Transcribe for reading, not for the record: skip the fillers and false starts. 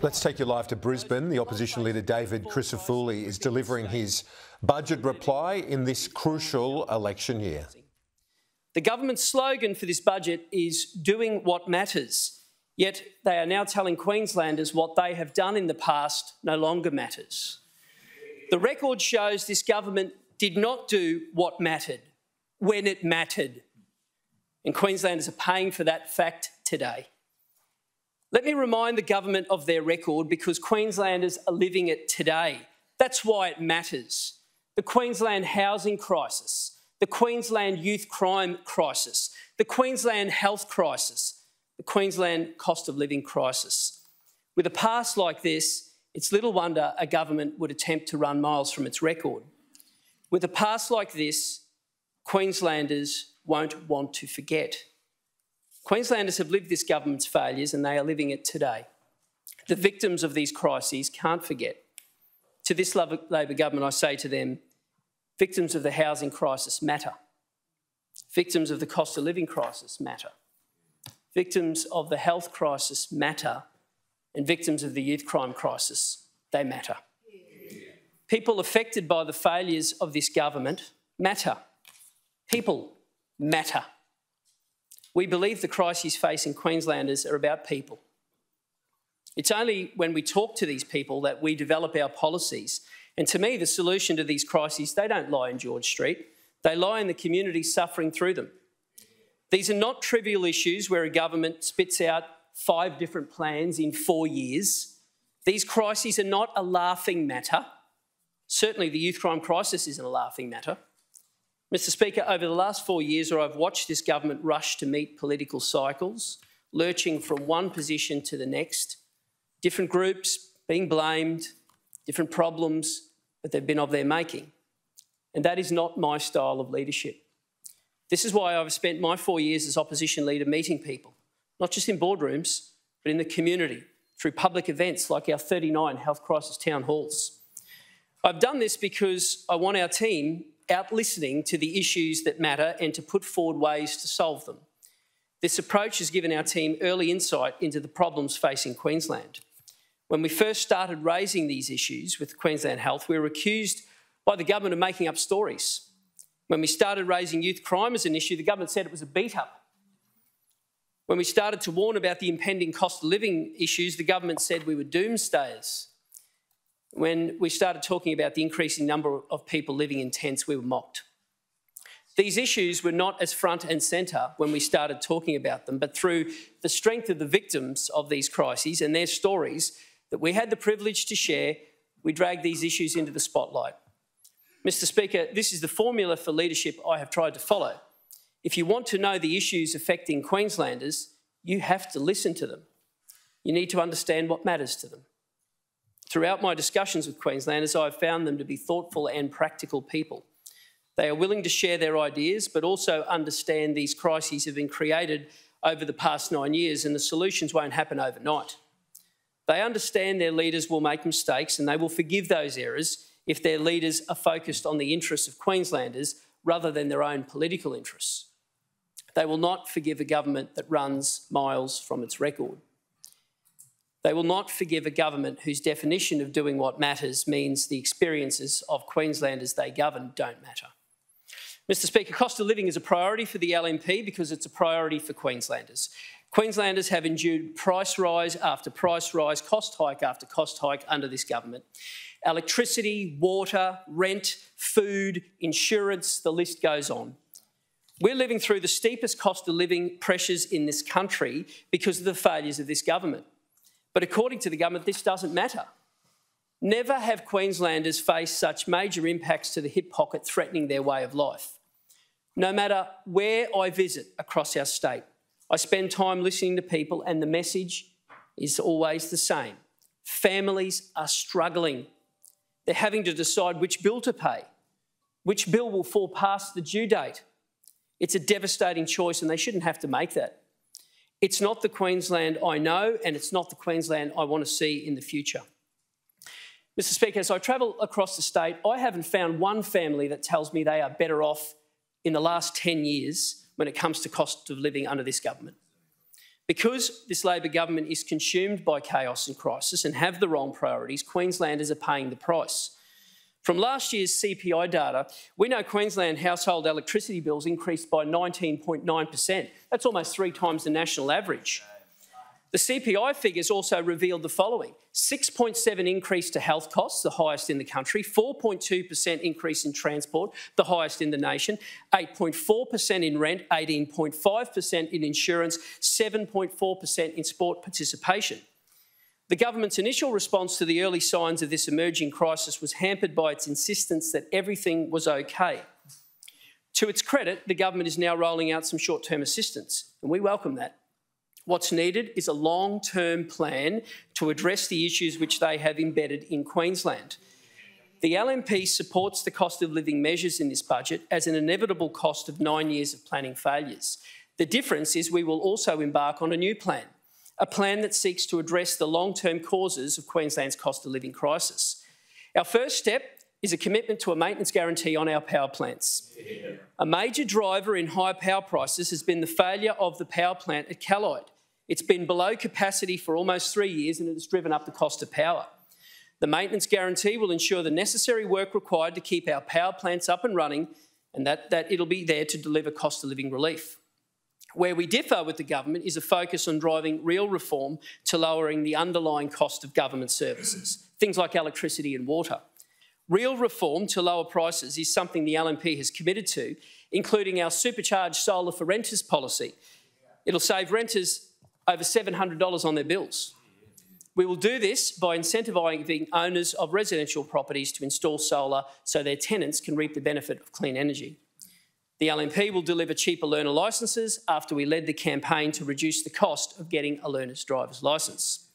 Let's take you live to Brisbane. The opposition leader David Crisafulli is delivering his budget reply in this crucial election year. The government's slogan for this budget is doing what matters, yet they are now telling Queenslanders what they have done in the past no longer matters. The record shows this government did not do what mattered when it mattered, and Queenslanders are paying for that fact today. Let me remind the government of their record because Queenslanders are living it today. That's why it matters. The Queensland housing crisis, the Queensland youth crime crisis, the Queensland health crisis, the Queensland cost of living crisis. With a past like this, it's little wonder a government would attempt to run miles from its record. With a past like this, Queenslanders won't want to forget. Queenslanders have lived this government's failures and they are living it today. The victims of these crises can't forget. To this Labor government, I say to them, victims of the housing crisis matter. Victims of the cost of living crisis matter. Victims of the health crisis matter. And victims of the youth crime crisis, they matter. People affected by the failures of this government matter. People matter. We believe the crises facing Queenslanders are about people. It's only when we talk to these people that we develop our policies. And to me, the solution to these crises, they don't lie in George Street. They lie in the community suffering through them. These are not trivial issues where a government spits out 5 different plans in 4 years. These crises are not a laughing matter. Certainly the youth crime crisis isn't a laughing matter. Mr Speaker, over the last 4 years, I've watched this government rush to meet political cycles, lurching from one position to the next, different groups being blamed, different problems, but they've been of their making. And that is not my style of leadership. This is why I've spent my 4 years as opposition leader meeting people, not just in boardrooms, but in the community, through public events like our 39 health crisis town halls. I've done this because I want our team out listening to the issues that matter and to put forward ways to solve them. This approach has given our team early insight into the problems facing Queensland. When we first started raising these issues with Queensland Health, we were accused by the government of making up stories. When we started raising youth crime as an issue, the government said it was a beat-up. When we started to warn about the impending cost of living issues, the government said we were doomsdayers. When we started talking about the increasing number of people living in tents, we were mocked. These issues were not as front and centre when we started talking about them, but through the strength of the victims of these crises and their stories that we had the privilege to share, we dragged these issues into the spotlight. Mr Speaker, this is the formula for leadership I have tried to follow. If you want to know the issues affecting Queenslanders, you have to listen to them. You need to understand what matters to them. Throughout my discussions with Queenslanders, I have found them to be thoughtful and practical people. They are willing to share their ideas, but also understand these crises have been created over the past 9 years and the solutions won't happen overnight. They understand their leaders will make mistakes and they will forgive those errors if their leaders are focused on the interests of Queenslanders rather than their own political interests. They will not forgive a government that runs miles from its record. They will not forgive a government whose definition of doing what matters means the experiences of Queenslanders they govern don't matter. Mr Speaker, cost of living is a priority for the LNP because it's a priority for Queenslanders. Queenslanders have endured price rise after price rise, cost hike after cost hike under this government. Electricity, water, rent, food, insurance, the list goes on. We're living through the steepest cost of living pressures in this country because of the failures of this government. But according to the government, this doesn't matter. Never have Queenslanders faced such major impacts to the hip pocket threatening their way of life. No matter where I visit across our state, I spend time listening to people and the message is always the same. Families are struggling. They're having to decide which bill to pay, which bill will fall past the due date. It's a devastating choice and they shouldn't have to make that. It's not the Queensland I know and it's not the Queensland I want to see in the future. Mr Speaker, as I travel across the state, I haven't found one family that tells me they are better off in the last 10 years when it comes to cost of living under this government. Because this Labor government is consumed by chaos and crisis and have the wrong priorities, Queenslanders are paying the price. From last year's CPI data, we know Queensland household electricity bills increased by 19.9%. That's almost 3 times the national average. The CPI figures also revealed the following: 6.7% increase to health costs, the highest in the country, 4.2% increase in transport, the highest in the nation, 8.4% in rent, 18.5% in insurance, 7.4% in sport participation. The government's initial response to the early signs of this emerging crisis was hampered by its insistence that everything was okay. To its credit, the government is now rolling out some short-term assistance, and we welcome that. What's needed is a long-term plan to address the issues which they have embedded in Queensland. The LNP supports the cost of living measures in this budget as an inevitable cost of 9 years of planning failures. The difference is we will also embark on a new plan, a plan that seeks to address the long-term causes of Queensland's cost of living crisis. Our first step is a commitment to a maintenance guarantee on our power plants. A major driver in high power prices has been the failure of the power plant at Callide. It's been below capacity for almost 3 years and it has driven up the cost of power. The maintenance guarantee will ensure the necessary work required to keep our power plants up and running, and that it'll be there to deliver cost of living relief. Where we differ with the government is a focus on driving real reform to lowering the underlying cost of government services, things like electricity and water. Real reform to lower prices is something the LNP has committed to, including our supercharged solar for renters policy. It'll save renters over $700 on their bills. We will do this by incentivising owners of residential properties to install solar so their tenants can reap the benefit of clean energy. The LNP will deliver cheaper learner licences after we led the campaign to reduce the cost of getting a learner's driver's licence.